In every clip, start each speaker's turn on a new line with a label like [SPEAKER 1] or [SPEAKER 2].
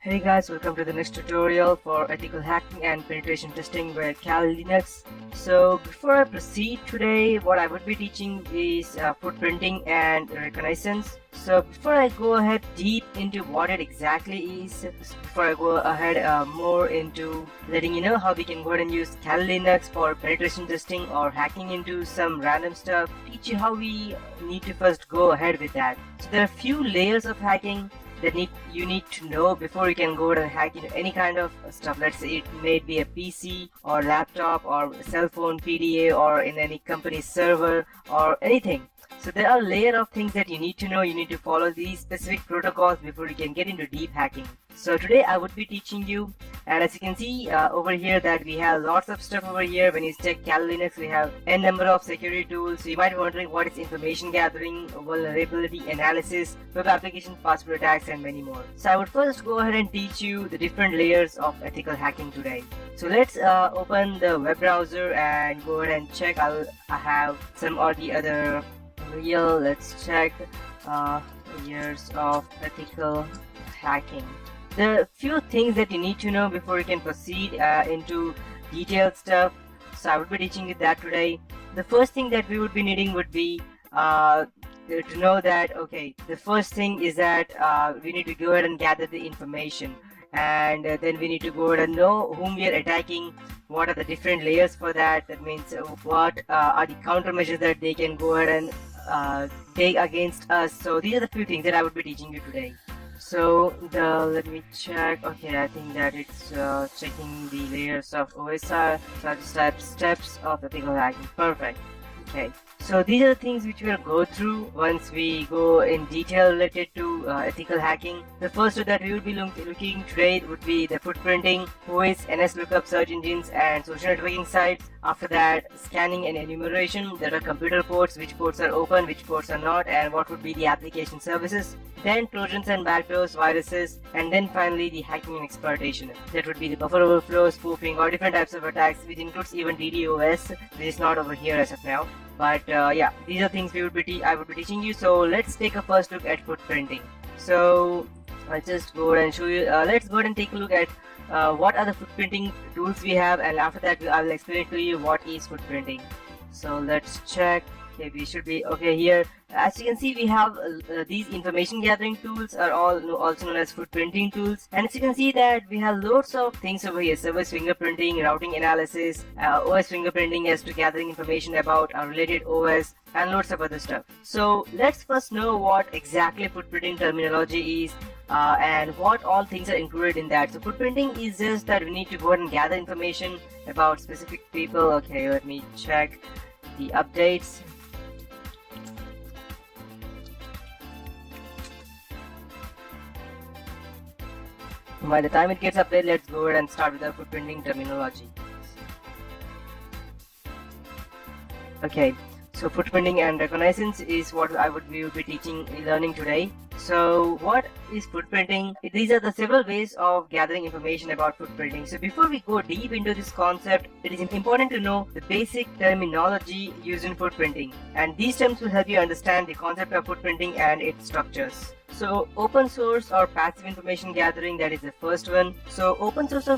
[SPEAKER 1] Hey guys, welcome to the next tutorial for ethical hacking and penetration testing with Kali Linux. So before I proceed today, what I would be teaching is footprinting and reconnaissance. So before I go ahead deep into what it exactly is, before I go ahead more into letting you know how we can go ahead and use Kali Linux for penetration testing or hacking into some random stuff, teach you how we need to first go ahead with that. So there are a few layers of hacking that you need to know before you can go and hack into any kind of stuff. Let's say it may be a PC or laptop or cell phone PDA or in any company server or anything. So there are a layer of things that you need to know. You need to follow these specific protocols before you can get into deep hacking. So today I would be teaching you, and as you can see over here that we have lots of stuff over here. When you check Kali Linux, we have n number of security tools. So you might be wondering what is information gathering, vulnerability analysis, web application password attacks, and many more. So I would first go ahead and teach you the different layers of ethical hacking today. So let's open the web browser and go ahead and check. I have some or the other real. Let's check years of ethical hacking. There are a few things that you need to know before you can proceed into detailed stuff. So I would be teaching you that today. The first thing that we would be needing would be to know that, okay, the first thing is that we need to go ahead and gather the information. And then we need to go ahead and know whom we are attacking, what are the different layers for that. That means what are the countermeasures that they can go ahead and take against us. So these are the few things that I would be teaching you today. So let me check. Okay, I think that it's checking the layers of OSI, such steps of ethical hacking. Perfect. Okay, so these are the things which we'll go through once we go in detail related to ethical hacking. The first that we will be looking today would be the footprinting, OS, NS lookup search engines, and social networking sites. After that, scanning and enumeration. There are computer ports, which ports are open, which ports are not, and what would be the application services. Then Trojans and backdoors, viruses, and then finally the hacking and exploitation. That would be the buffer overflow, spoofing, or different types of attacks, which includes even DDoS, which is not over here as of now. But yeah, these are things I would be teaching you. So let's take a first look at footprinting. So I'll just go ahead and show you. Let's go ahead and take a look at what are the footprinting tools we have, and after that I will explain to you what is footprinting. So let's check. Okay, we should be okay here. As you can see, we have these information gathering tools are also known as footprinting tools. And as you can see that we have loads of things over here: service fingerprinting, routing analysis, OS fingerprinting as to gathering information about our related OS, and loads of other stuff. So let's first know what exactly footprinting terminology is. And what all things are included in that. So footprinting is just that we need to go ahead and gather information about specific people. Okay, let me check the updates. By the time it gets updated, let's go ahead and start with our footprinting terminology. Okay, so footprinting and reconnaissance is what we will be learning today. So what is footprinting? These are the several ways of gathering information about footprinting. So before we go deep into this concept, it is important to know the basic terminology used in footprinting. And these terms will help you understand the concept of footprinting and its structures. So open source or passive information gathering, that is the first one. So open source or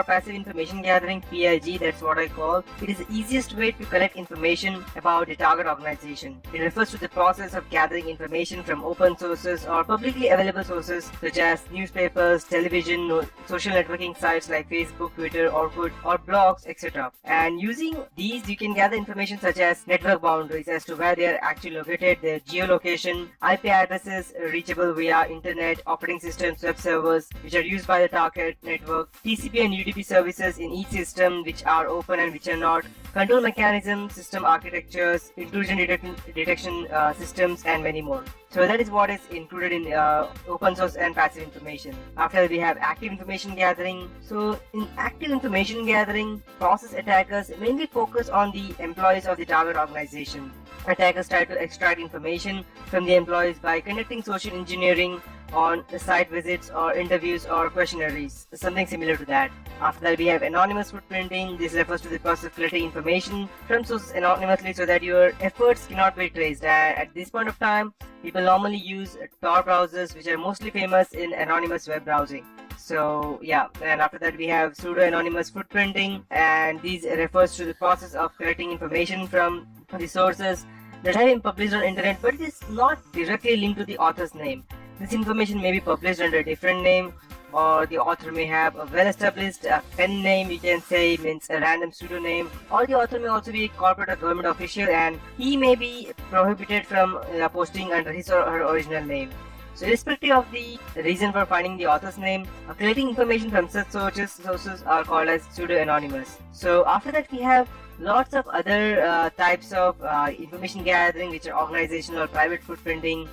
[SPEAKER 1] passive information gathering, PIG, that's what I call. It is the easiest way to collect information about the target organization. It refers to the process of gathering information from open sources or publicly available sources such as newspapers, television, social networking sites like Facebook, Twitter, Orkut, or blogs, etc. And using these, you can gather information such as network boundaries as to where they are actually located, their geolocation, IP addresses, reachable via internet, operating systems, web servers which are used by the target network, TCP and UDP services in each system which are open and which are not, control mechanisms, system architectures, intrusion detection systems, and many more. So that is what is included in open source and passive information. After that, we have active information gathering. So in active information gathering, process attackers mainly focus on the employees of the target organization. Attackers try to extract information from the employees by conducting social engineering on the site visits or interviews or questionnaires, something similar to that. After that, we have anonymous footprinting. This refers to the process of collecting information from sources anonymously so that your efforts cannot be traced. And at this point of time, people normally use Tor browsers, which are mostly famous in anonymous web browsing. So yeah, and after that we have pseudo-anonymous footprinting, and these refers to the process of collecting information from the sources that have been published on internet, but it is not directly linked to the author's name. This information may be published under a different name, or the author may have a well-established pen name, you can say, means a random pseudonym, or the author may also be a corporate or government official, and he may be prohibited from posting under his or her original name. So irrespective of the reason for finding the author's name, collecting information from such sources are called as pseudo-anonymous. So after that we have lots of other types of information gathering, which are organizational or private footprinting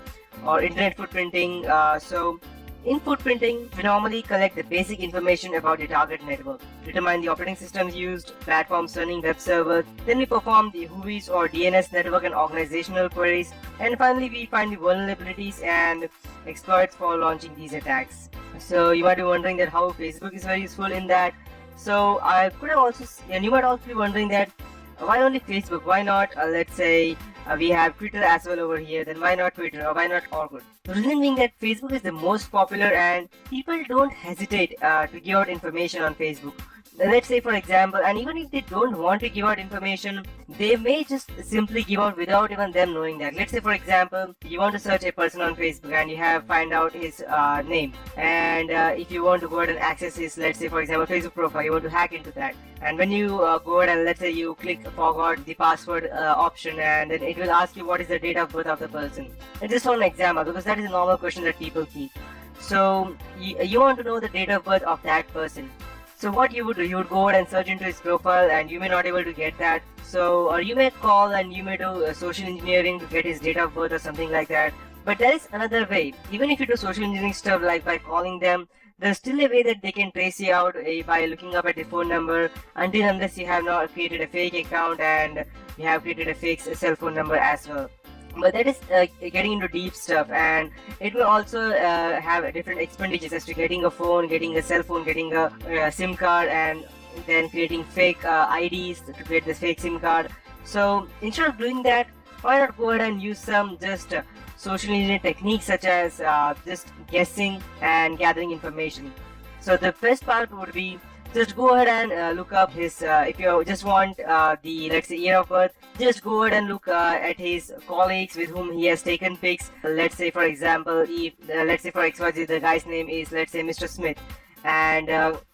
[SPEAKER 1] or internet footprinting. So in footprinting, we normally collect the basic information about the target network, determine the operating systems used, platforms running web servers, then we perform the WHOIS or DNS network and organizational queries, and finally we find the vulnerabilities and exploits for launching these attacks. So you might be wondering that how Facebook is very useful in that. So I could have also, and you might also be wondering that why only Facebook? Why not, let's say, we have Twitter as well over here, then why not Twitter, or why not Orkut? The reason being that Facebook is the most popular and people don't hesitate to give out information on Facebook. Let's say for example, and even if they don't want to give out information, they may just simply give out without even them knowing that. Let's say for example, you want to search a person on Facebook and you have find out his name, and if you want to go ahead and access his, let's say for example, Facebook profile, you want to hack into that, and when you go ahead and let's say you click forgot the password option, and then it will ask you what is the date of birth of the person. And just for an example, because that is a normal question that people keep. So you want to know the date of birth of that person. So what you would do, you would go ahead and search into his profile, and you may not able to get that. So, or you may call and you may do social engineering to get his date of birth or something like that. But there is another way. Even if you do social engineering stuff like by calling them, there's still a way that they can trace you out by looking up at the phone number, until unless you have not created a fake account and you have created a fake cell phone number as well. But that is getting into deep stuff, and it will also have different expenditures as to getting a phone, getting a cell phone, getting a SIM card, and then creating fake IDs to create this fake SIM card. So instead of doing that, why not go ahead and use some just social engineering techniques such as just guessing and gathering information. So the best part would be just go ahead and look up his, if you just want the, let's say, year of birth, just go ahead and look at his colleagues with whom he has taken pics. Let's say, for example, if, let's say for XYZ, the guy's name is, let's say, Mr. Smith, and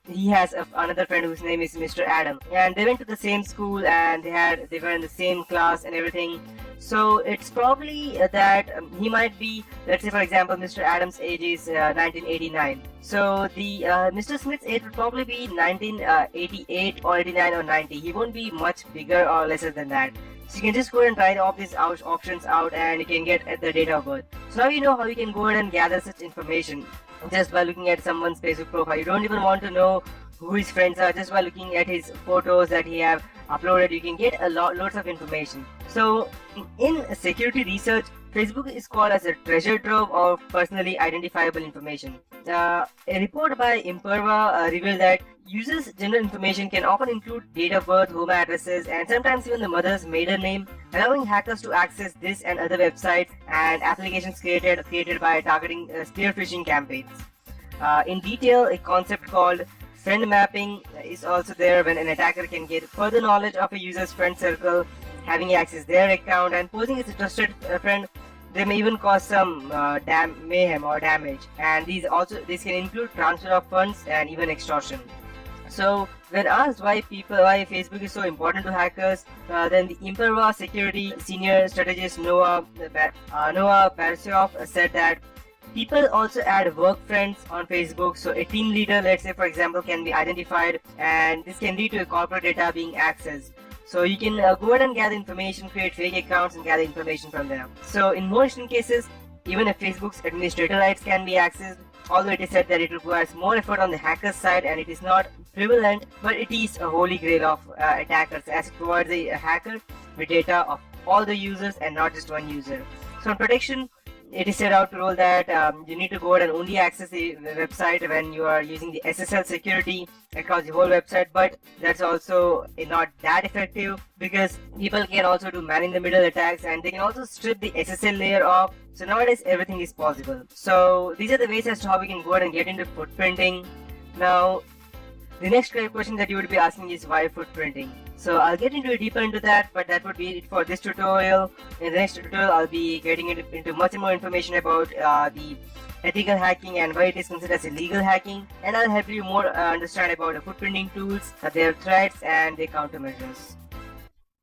[SPEAKER 1] he has another friend whose name is Mr. Adam, and they went to the same school, and they were in the same class and everything. So it's probably that he might be, let's say for example, Mr. Adams' age is 1989. So the Mr. Smith's age would probably be 1988 or 89 or 90. He won't be much bigger or lesser than that. So you can just go ahead and try all these options out, and you can get at the date of birth. So now you know how you can go ahead and gather such information just by looking at someone's Facebook profile. You don't even want to know who his friends are. Just by looking at his photos that he have uploaded, you can get lots of information. So in security research, Facebook is called as a treasure trove of personally identifiable information. A report by Imperva revealed that users' general information can often include date of birth, home addresses, and sometimes even the mother's maiden name, allowing hackers to access this and other websites and applications created by targeting spear phishing campaigns. In detail, a concept called friend mapping is also there, when an attacker can get further knowledge of a user's friend circle, having access their account and posing as a trusted friend. They may even cause some mayhem or damage, and these can include transfer of funds and even extortion. So when asked why Facebook is so important to hackers, then the Imperva security senior strategist Noah Barsioff said that people also add work friends on Facebook. So a team leader, let's say for example, can be identified, and this can lead to corporate data being accessed. So you can go ahead and gather information, create fake accounts and gather information from them. So in most cases, even if Facebook's administrator rights can be accessed, although it is said that it requires more effort on the hacker's side and it is not prevalent, but it is a holy grail of attackers, as it provides a hacker with data of all the users and not just one user. So in protection, it is set out to rule that you need to go ahead and only access the website when you are using the SSL security across the whole website, but that's also not that effective, because people can also do man-in-the-middle attacks, and they can also strip the SSL layer off. So nowadays everything is possible. So these are the ways as to how we can go ahead and get into footprinting. Now, the next question that you would be asking is why footprinting. So I'll get deeper into that, but that would be it for this tutorial. In the next tutorial, I'll be getting into much more information about the ethical hacking and why it is considered as illegal hacking, and I'll help you more understand about the footprinting tools, their threats and their countermeasures.